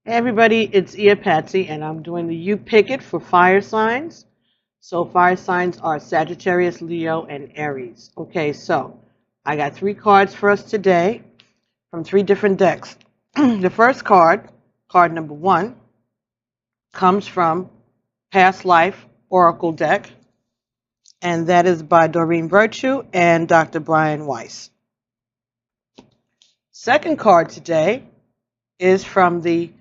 Hey everybody, it's Patsy, and I'm doing the You Pick It for fire signs. So fire signs are Sagittarius, Leo, and Aries. Okay, so I got 3 cards for us today from 3 different decks. The first card, card number 1, comes from Past Life Oracle deck, and that is by Doreen Virtue and Dr. Brian Weiss. Second card today is from the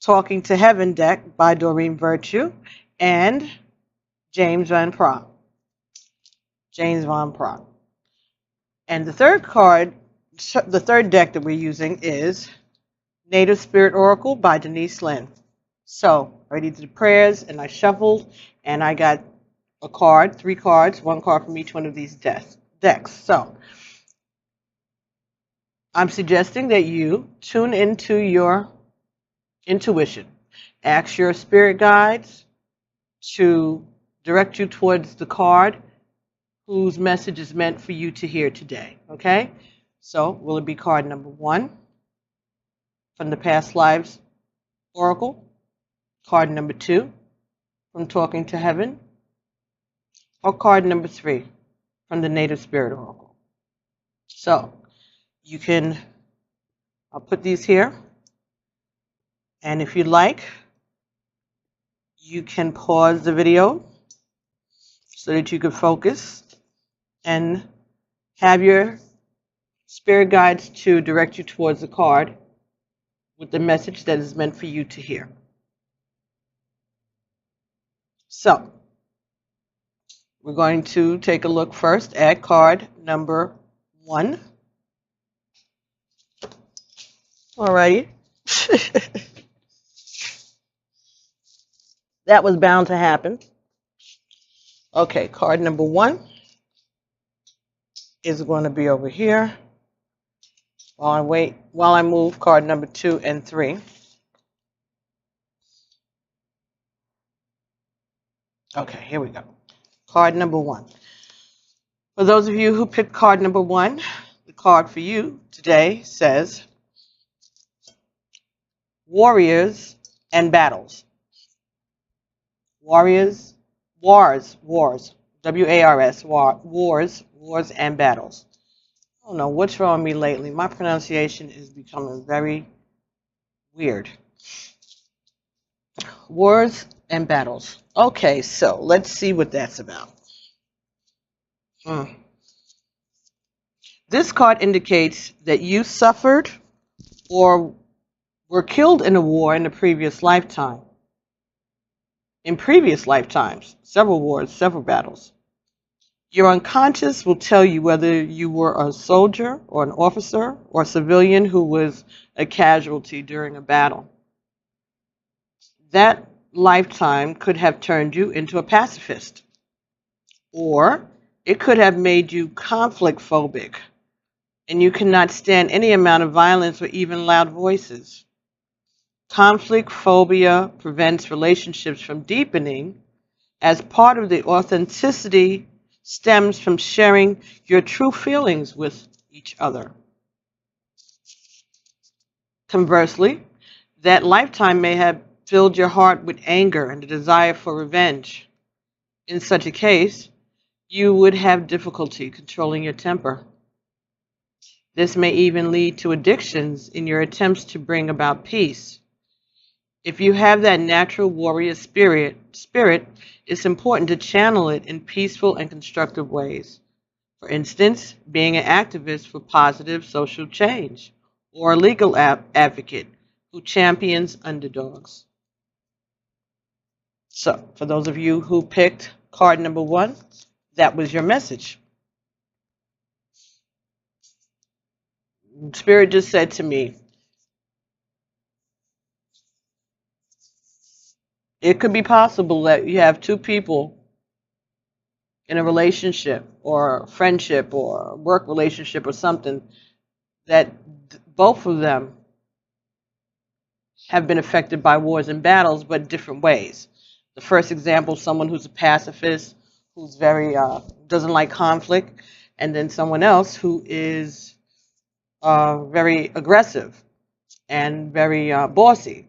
Talking to Heaven deck by Doreen Virtue and James Van Praagh. And the third card, the third deck that we're using is Native Spirit Oracle by Denise Lynn. So I already did the prayers and I shuffled and I got a card, 3 cards, 1 card from each one of these decks. So I'm suggesting that you tune into your intuition. Ask your spirit guides to direct you towards the card whose message is meant for you to hear today. Okay? So, will it be card number 1 from the Past Lives Oracle? Card number 2 from Talking to Heaven? Or card number 3 from the Native Spirit Oracle? So, I'll put these here. And if you'd like, you can pause the video so that you can focus and have your spirit guides to direct you towards the card with the message that is meant for you to hear. So, we're going to take a look first at card number 1. Alrighty. That was bound to happen. Okay, card number 1 is going to be over here while I move card number 2 and 3. Okay, here we go. Card number 1. For those of you who picked card number 1, the card for you today says Warriors and Battles. Wars, W-A-R-S, wars and battles. I don't know what's wrong with me lately. My pronunciation is becoming very weird. Wars and battles. Okay, so let's see what that's about. This card indicates that you suffered or were killed in a war in a previous lifetime. In previous lifetimes, several wars, several battles. Your unconscious will tell you whether you were a soldier or an officer or a civilian who was a casualty during a battle. That lifetime could have turned you into a pacifist, or it could have made you conflict phobic, and you cannot stand any amount of violence or even loud voices. Conflict phobia prevents relationships from deepening, as part of the authenticity stems from sharing your true feelings with each other. Conversely, that lifetime may have filled your heart with anger and a desire for revenge. In such a case, you would have difficulty controlling your temper. This may even lead to addictions in your attempts to bring about peace. If you have that natural warrior spirit, it's important to channel it in peaceful and constructive ways. For instance, being an activist for positive social change, or a legal advocate who champions underdogs. So, for those of you who picked card number 1, that was your message. Spirit just said to me, it could be possible that you have 2 people in a relationship or a friendship or a work relationship or something that both of them have been affected by wars and battles, but different ways. The first example, someone who's a pacifist, who's very doesn't like conflict, and then someone else who is very aggressive and very bossy.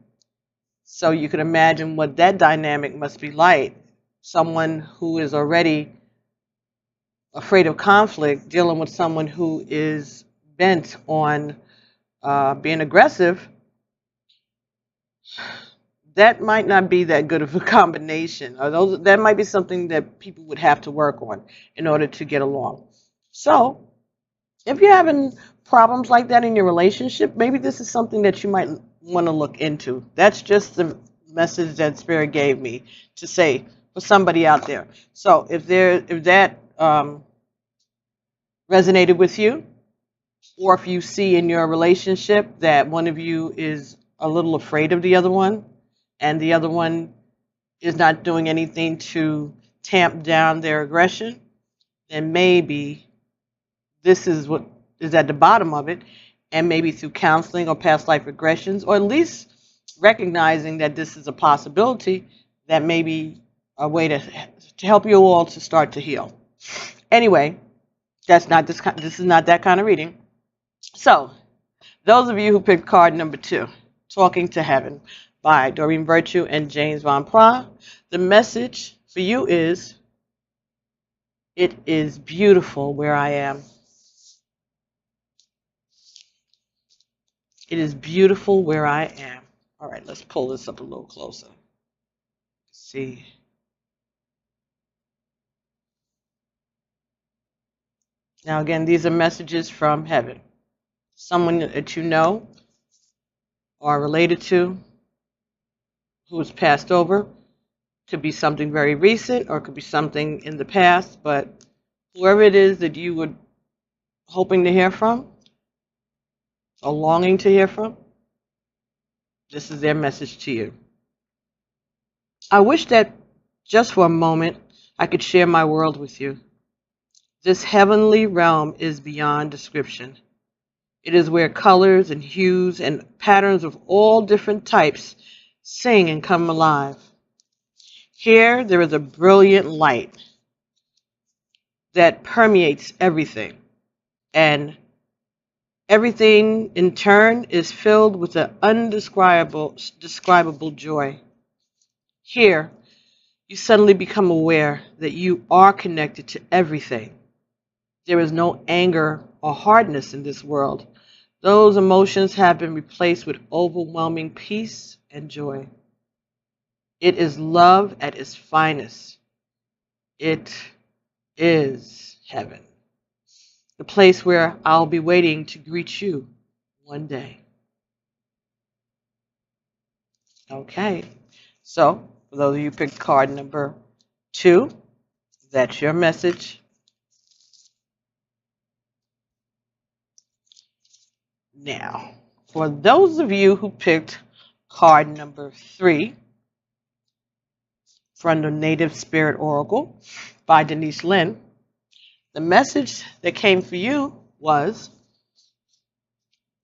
So you can imagine what that dynamic must be like. Someone who is already afraid of conflict dealing with someone who is bent on being aggressive, that might not be that good of a combination. Or that might be something that people would have to work on in order to get along. So if you're having problems like that in your relationship, maybe this is something that you might want to look into. That's just the message that Spirit gave me to say for somebody out there. So if that resonated with you, or if you see in your relationship that one of you is a little afraid of the other one, and the other one is not doing anything to tamp down their aggression, then maybe this is what is at the bottom of it, and maybe through counseling or past life regressions, or at least recognizing that this is a possibility, that may be a way to help you all to start to heal. Anyway, this is not that kind of reading. So, those of you who picked card number 2, Talking to Heaven by Doreen Virtue and James Van Praagh, the message for you is, it is beautiful where I am. It is beautiful where I am. All right, let's pull this up a little closer. Let's see. Now, again, these are messages from heaven. Someone that you know or related to who has passed over. Could be something very recent or could be something in the past, but whoever it is that you were hoping to hear from or longing to hear from, this is their message to you. I wish that just for a moment I could share my world with you. This heavenly realm is beyond description. It is where colors and hues and patterns of all different types sing and come alive. Here there is a brilliant light that permeates everything, and everything in turn is filled with an indescribable joy. Here, you suddenly become aware that you are connected to everything. There is no anger or hardness in this world. Those emotions have been replaced with overwhelming peace and joy. It is love at its finest. It is heaven. The place where I'll be waiting to greet you one day. Okay, so for those of you who picked card number 2, that's your message. Now, for those of you who picked card number 3 from the Native Spirit Oracle by Denise Lynn, the message that came for you was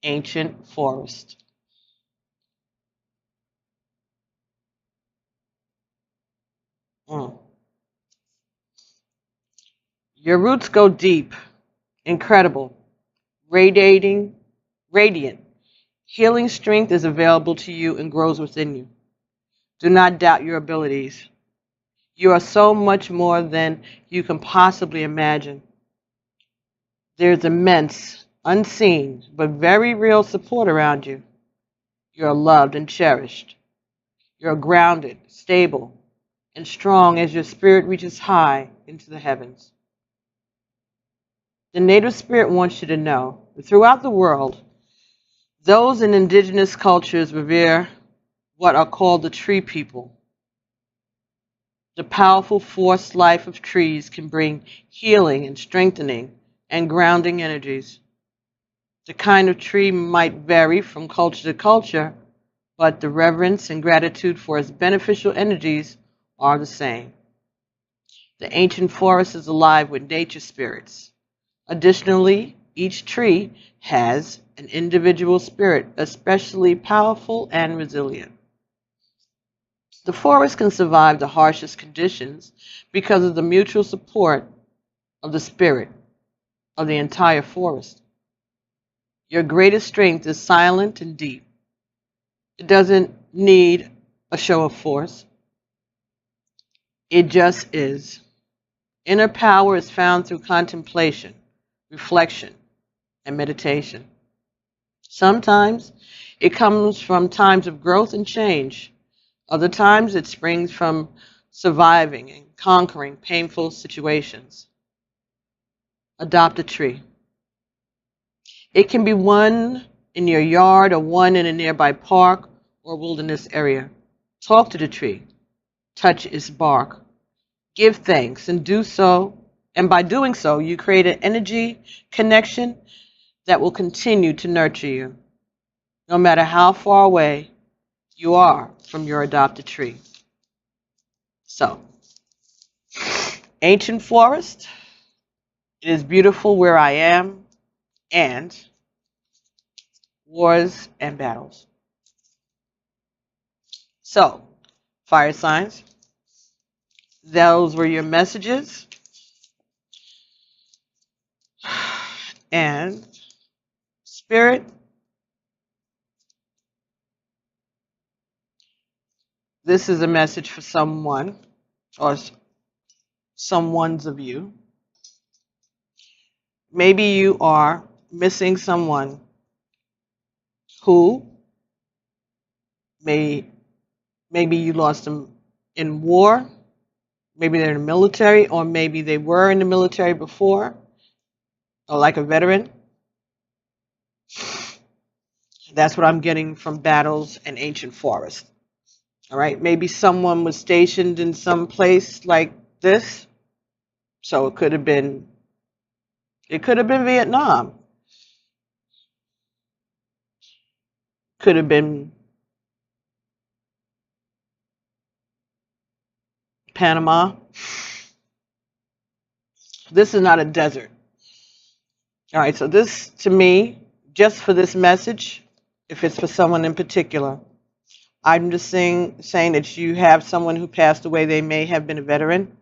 Ancient Forest. Your roots go deep, incredible, radiant. Healing strength is available to you and grows within you. Do not doubt your abilities. You are so much more than you can possibly imagine. There's immense, unseen, but very real support around you. You're loved and cherished. You're grounded, stable, and strong as your spirit reaches high into the heavens. The Native Spirit wants you to know that throughout the world, those in indigenous cultures revere what are called the tree people. The powerful force life of trees can bring healing and strengthening and grounding energies. The kind of tree might vary from culture to culture, but the reverence and gratitude for its beneficial energies are the same. The ancient forest is alive with nature spirits. Additionally, each tree has an individual spirit, especially powerful and resilient. The forest can survive the harshest conditions because of the mutual support of the spirit of the entire forest. Your greatest strength is silent and deep. It doesn't need a show of force. It just is. Inner power is found through contemplation, reflection, and meditation. Sometimes it comes from times of growth and change. Other times it springs from surviving and conquering painful situations. Adopt a tree. It can be one in your yard or one in a nearby park or wilderness area. Talk to the tree. Touch its bark. Give thanks and do so. And by doing so, you create an energy connection that will continue to nurture you, no matter how far away you are from your adopted tree. So, ancient forest, it is beautiful where I am, and wars and battles. So, fire signs, those were your messages. And spirit, this is a message for someone or someone's of you. Maybe you are missing someone who maybe you lost them in war, maybe they're in the military, or maybe they were in the military before, or like a veteran. That's what I'm getting from battles and ancient forest. All right, maybe someone was stationed in some place like this, so it could have been Vietnam, could have been Panama. This is not a desert. All right, so this, to me, just for this message, if it's for someone in particular, I'm just saying that you have someone who passed away. They may have been a veteran.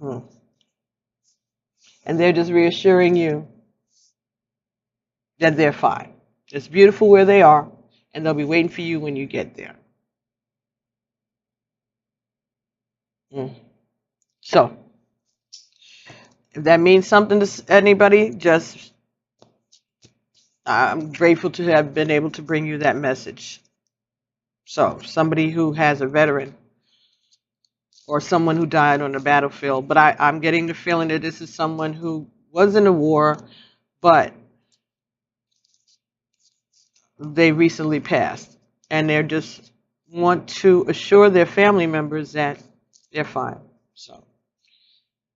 And they're just reassuring you that they're fine. It's beautiful where they are, and they'll be waiting for you when you get there. So, if that means something to anybody, just I'm grateful to have been able to bring you that message. So, somebody who has a veteran or someone who died on the battlefield, but I'm getting the feeling that this is someone who was in a war, but they recently passed, and they just want to assure their family members that they're fine. So,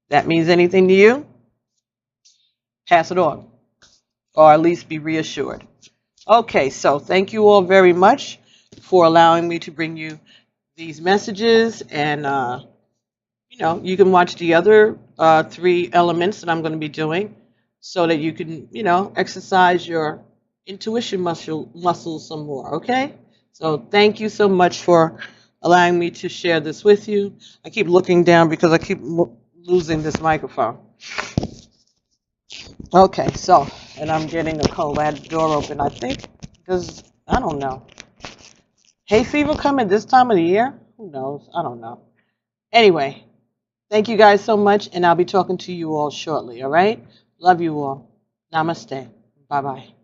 that means anything to you, pass it on, or at least be reassured. Okay, so thank you all very much for allowing me to bring you these messages, and you can watch the other 3 elements that I'm going to be doing, so that you can exercise your intuition muscles some more. Okay, so thank you so much for allowing me to share this with you. I keep looking down because I keep losing this microphone. Okay, so, and I'm getting a cold. I had the door open, I think, because I don't know. Hay fever coming this time of the year? Who knows? I don't know. Anyway, thank you guys so much, and I'll be talking to you all shortly, all right? Love you all. Namaste. Bye-bye.